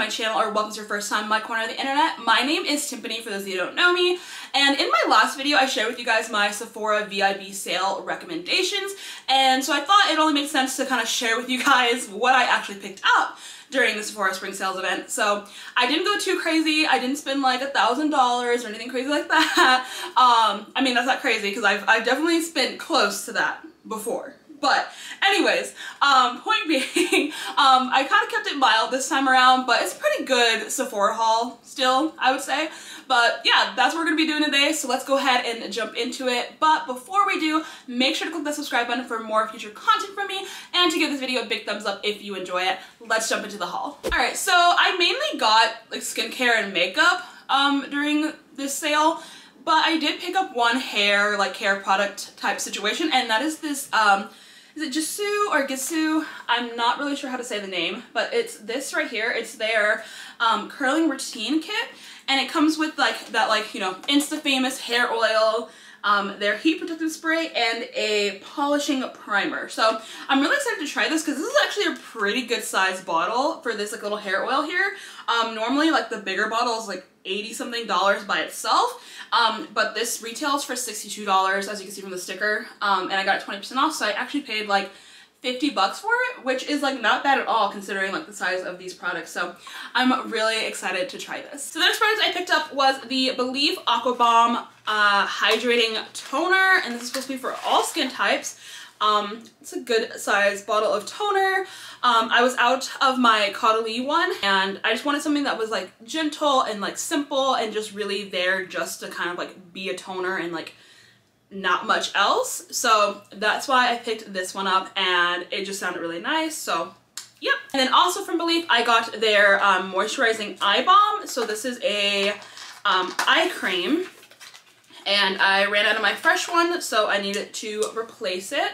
my channel or welcome to your first time in my corner of the internet. My name is Timpani for those of you who don't know me, and in my last video I shared with you guys my Sephora VIB sale recommendations, and so I thought it only makes sense to kind of share with you guys what I actually picked up during the Sephora spring sales event. So I didn't go too crazy. I didn't spend like $1,000 or anything crazy like that. I mean, that's not crazy because I've definitely spent close to that before. But anyways, point being, I kind of kept it mild this time around, but it's a pretty good Sephora haul still, I would say. But yeah, that's what we're going to be doing today, so let's go ahead and jump into it. But before we do, make sure to click the subscribe button for more future content from me, and to give this video a big thumbs up if you enjoy it. Let's jump into the haul. Alright, so I mainly got like skincare and makeup during this sale, but I did pick up one hair product type situation, and that is this is it Gisou or Gisou? I'm not really sure how to say the name, but it's this right here. It's their curling routine kit, and it comes with that you know, Insta famous hair oil, their heat protective spray, and a polishing primer. So I'm really excited to try this because this is actually a pretty good size bottle for this like little hair oil here. Normally like the bigger bottle is like $80 something by itself, but this retails for $62 as you can see from the sticker, and I got it 20% off, so I actually paid like $50 for it, which is like not bad at all considering like the size of these products. So I'm really excited to try this. So the next product I picked up was the Belif Aqua Bomb Hydrating Toner, and this is supposed to be for all skin types. It's a good size bottle of toner. I was out of my Caudalie one, and I just wanted something that was like gentle and like simple and just really there just to kind of like be a toner and like not much else. So that's why I picked this one up, and it just sounded really nice. So yep. And then also from Belif, I got their moisturizing eye balm. So this is a eye cream, and I ran out of my fresh one, so I needed to replace it.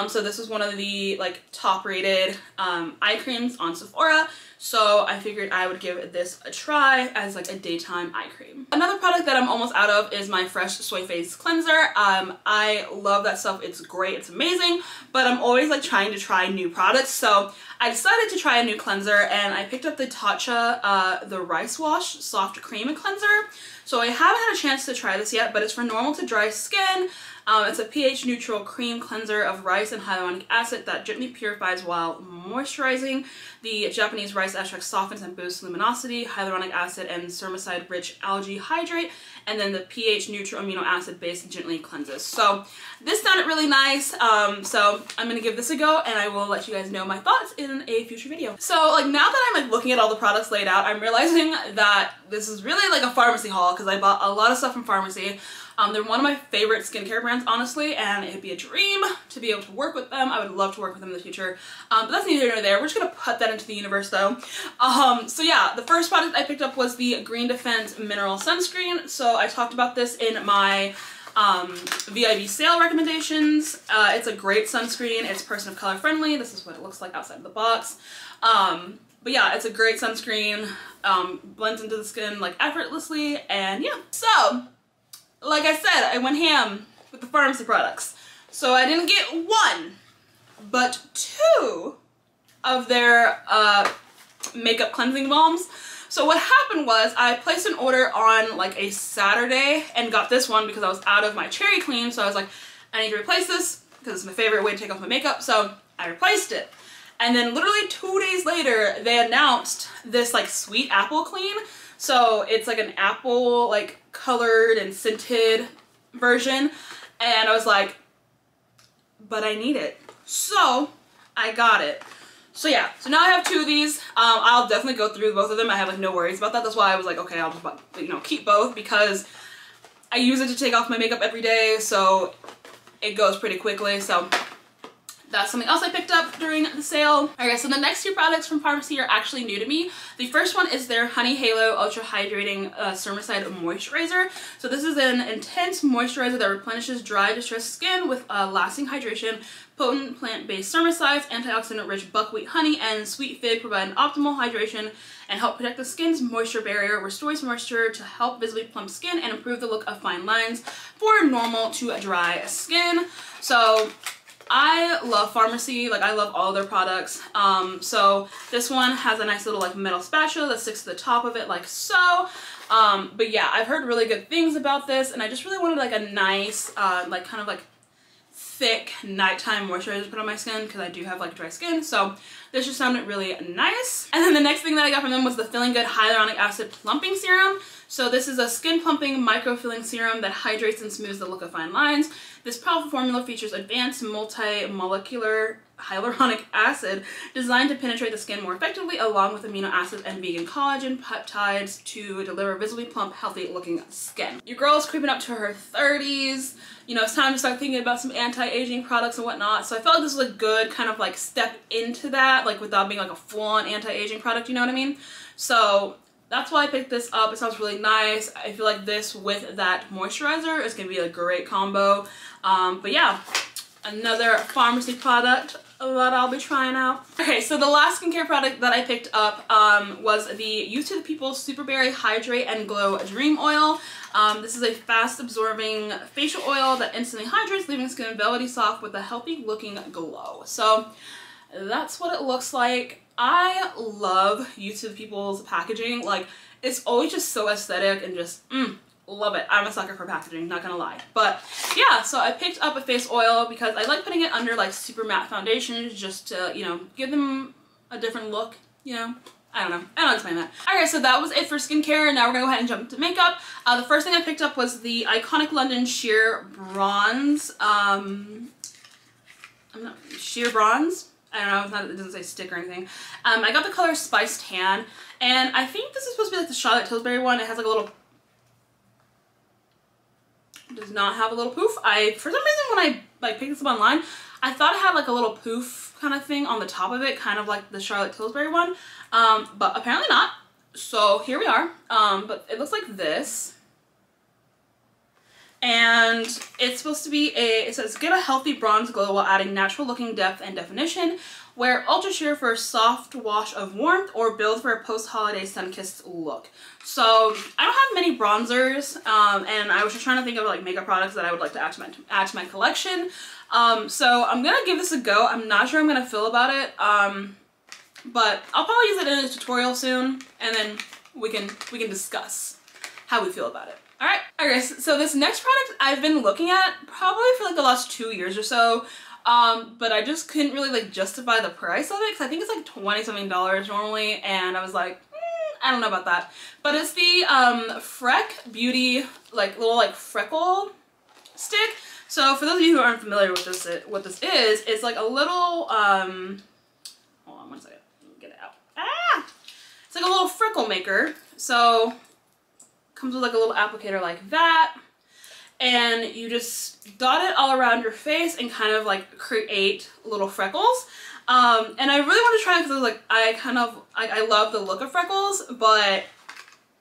So this is one of the like top rated eye creams on Sephora, so I figured I would give this a try as like a daytime eye cream. Another product that I'm almost out of is my Fresh Soy Face Cleanser. I love that stuff. It's great, it's amazing, but I'm always like trying to try new products, so I decided to try a new cleanser, and I picked up the Tatcha the Rice Wash Soft Cream Cleanser. So I haven't had a chance to try this yet, but it's for normal to dry skin. It's a pH neutral cream cleanser of rice and hyaluronic acid that gently purifies while moisturizing. The Japanese rice extract softens and boosts luminosity, hyaluronic acid and spermicide rich algae hydrate, and then the pH neutral amino acid base gently cleanses. So this sounded really nice, so I'm gonna give this a go, and I will let you guys know my thoughts in a future video. So like now that I'm like looking at all the products laid out, I'm realizing that this is really like a pharmacy haul because I bought a lot of stuff from pharmacy. They're one of my favorite skincare brands, honestly, and it'd be a dream to be able to work with them. I would love to work with them in the future, but that's neither here nor there. We're just gonna put that into the universe though. So yeah, the first product I picked up was the Green Defense Mineral Sunscreen. So I talked about this in my VIB sale recommendations. It's a great sunscreen. It's person of color friendly. This is what it looks like outside of the box. But yeah, it's a great sunscreen. Blends into the skin like effortlessly, and yeah. So like I said, I went ham with the pharmacy products. So I didn't get one, but two of their makeup cleansing balms. So what happened was I placed an order on like a Saturday and got this one because I was out of my Cherry Clean. So I was like, I need to replace this because it's my favorite way to take off my makeup. So I replaced it. And then literally 2 days later, they announced this like Sweet Apple Clean. So it's like an apple like colored and scented version, and I was like, but I need it, so I got it. So yeah, so now I have two of these. I'll definitely go through both of them. I have like no worries about that. That's why I was like, okay, I'll just, you know, keep both because I use it to take off my makeup every day, so it goes pretty quickly. So that's something else I picked up during the sale. Okay, so the next two products from pharmacy are actually new to me. The first one is their Honey Halo Ultra Hydrating Spermicide Moisturizer. So this is an intense moisturizer that replenishes dry, distressed skin with lasting hydration. Potent plant-based spermicides, antioxidant-rich buckwheat honey, and sweet fig provide an optimal hydration and help protect the skin's moisture barrier, restores moisture to help visibly plump skin, and improve the look of fine lines for normal to dry skin. So I love Pharmacy, like I love all their products. So this one has a nice little like metal spatula that sticks to the top of it like so. But yeah, I've heard really good things about this, and I just really wanted like a nice, like kind of like thick nighttime moisturizer to put on my skin because I do have like dry skin. So this just sounded really nice. And then the next thing that I got from them was the Feeling Good Hyaluronic Acid Plumping Serum. So this is a skin plumping micro-filling serum that hydrates and smooths the look of fine lines. This powerful formula features advanced multi-molecular hyaluronic acid designed to penetrate the skin more effectively, along with amino acids and vegan collagen peptides to deliver visibly plump, healthy looking skin. Your girl is creeping up to her 30s. You know, it's time to start thinking about some anti-aging products and whatnot. So I felt like this was a good kind of like step into that, like without being like a full-on anti-aging product, you know what I mean? So that's why I picked this up. It sounds really nice. I feel like this with that moisturizer is going to be a great combo. But yeah, another Pharmacy product that I'll be trying out. Okay, so the last skincare product that I picked up was the Youth to the People Superberry Hydrate and Glow Dream Oil. This is a fast absorbing facial oil that instantly hydrates, leaving skin velvety soft with a healthy looking glow. So that's what it looks like. I love Youth to the People's packaging. Like, it's always just so aesthetic and just, love it. I'm a sucker for packaging, not gonna lie. But yeah, so I picked up a face oil because I like putting it under like super matte foundations just to, you know, give them a different look, you know? I don't know. I don't explain that. Alright, so that was it for skincare. Now we're gonna go ahead and jump into makeup. The first thing I picked up was the Iconic London Sheer Bronze. Sheer Bronze? I don't know, it's not, it doesn't say stick or anything. I got the color Spice Tan, and I think this is supposed to be like the Charlotte Tilbury one. It has like a little, does not have a little poof. For some reason when I like picked this up online, I thought it had like a little poof kind of thing on the top of it, kind of like the Charlotte Tilbury one, but apparently not. So here we are, but it looks like this. And it's supposed to be it says, get a healthy bronze glow while adding natural looking depth and definition. Wear Ultra Sheer for a soft wash of warmth, or build for a post-holiday sun-kissed look. So I don't have many bronzers, and I was just trying to think of like makeup products that I would like to add to my collection. So I'm gonna give this a go. I'm not sure I'm gonna feel about it, but I'll probably use it in a tutorial soon, and then we can discuss how we feel about it. Alright, guys, so this next product I've been looking at probably for like the last 2 years or so, but I just couldn't really like justify the price of it because I think it's like $20-something normally, and I was like, I don't know about that. But it's the Freck Beauty like little like freckle stick. So for those of you who aren't familiar with what this is, it's like a little hold on one second, get it out. It's like a little freckle maker. So comes with like a little applicator like that, and you just dot it all around your face and kind of like create little freckles. And I really want to try it because I was like, I love the look of freckles, but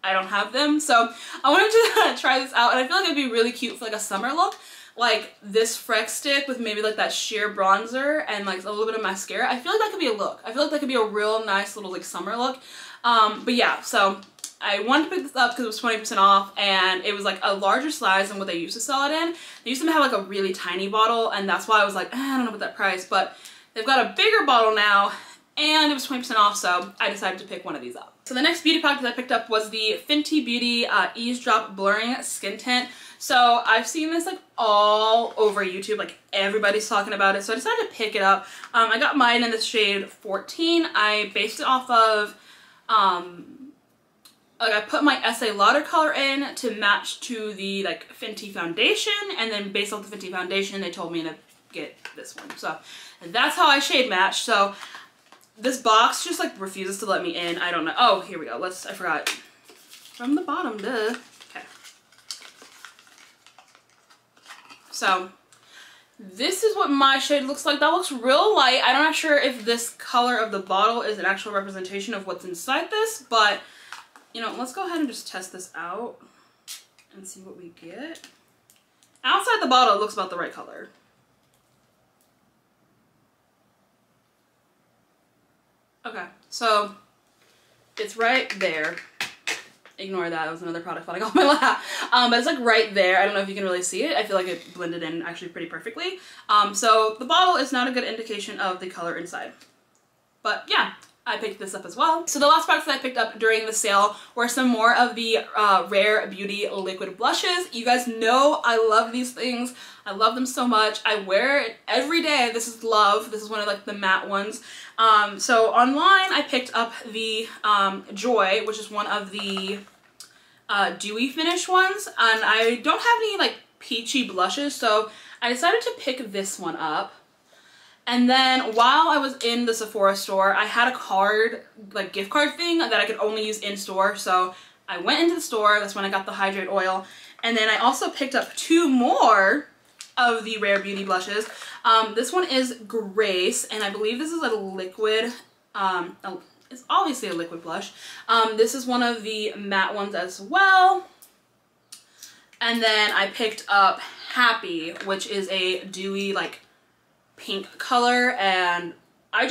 I don't have them, so I wanted to try this out, and I feel like it'd be really cute for like a summer look, like this Freck stick with maybe like that sheer bronzer and like a little bit of mascara. I feel like that could be a look. I feel like that could be a real nice little like summer look. But yeah, so I wanted to pick this up because it was 20% off, and it was like a larger size than what they used to sell it in. They used to have like a really tiny bottle, and that's why I was like, I don't know about that price, but they've got a bigger bottle now, and it was 20% off, so I decided to pick one of these up. So the next beauty product that I picked up was the Fenty Beauty Eavesdrop Blurring Skin Tint. So I've seen this like all over YouTube, like everybody's talking about it, so I decided to pick it up. I got mine in the shade 14. I based it off of like I put my Estee Lauder color in to match to the like Fenty foundation, and then based off the Fenty foundation they told me to get this one. So that's how I shade match. So this box just like refuses to let me in. I don't know. Oh, here we go. I forgot. From the bottom, duh. Okay. So this is what my shade looks like. That looks real light. I'm not sure if this color of the bottle is an actual representation of what's inside this, but you know, let's go ahead and just test this out and see what we get. Outside the bottle, it looks about the right color. Okay, so it's right there. Ignore that, it was another product falling off my lap. But it's like right there. I don't know if you can really see it. I feel like it blended in actually pretty perfectly. So the bottle is not a good indication of the color inside. But yeah, I picked this up as well. So the last products that I picked up during the sale were some more of the Rare Beauty liquid blushes. You guys know I love these things. I love them so much. I wear it every day. This is Love. This is one of like the matte ones. So online I picked up the Joy, which is one of the dewy finish ones. And I don't have any like peachy blushes, so I decided to pick this one up. And then while I was in the Sephora store, I had a card, like gift card thing that I could only use in store. So I went into the store, that's when I got the Hydrate Oil. And then I also picked up 2 more of the Rare Beauty blushes. This one is Grace, and I believe this is a liquid, it's obviously a liquid blush. This is one of the matte ones as well. And then I picked up Happy, which is a dewy, like, pink color, and I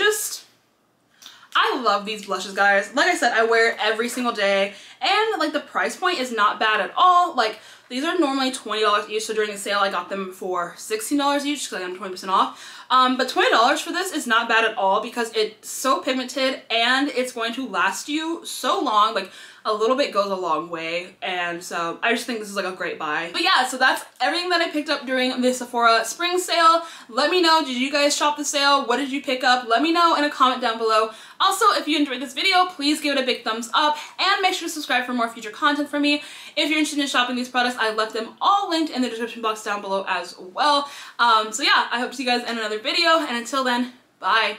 love these blushes, guys. Like I said, I wear it every single day, and like the price point is not bad at all. Like these are normally $20 each, so during the sale I got them for $16 each because I got them 20% off. But $20 for this is not bad at all because it's so pigmented and it's going to last you so long. Like a little bit goes a long way, and so I just think this is like a great buy. But yeah, so that's everything that I picked up during the Sephora spring sale. Let me know, did you guys shop the sale? What did you pick up? Let me know in a comment down below. Also, if you enjoyed this video, please give it a big thumbs up and make sure to subscribe for more future content from me. If you're interested in shopping these products, I left them all linked in the description box down below as well. So yeah, I hope to see you guys in another video, and until then, bye.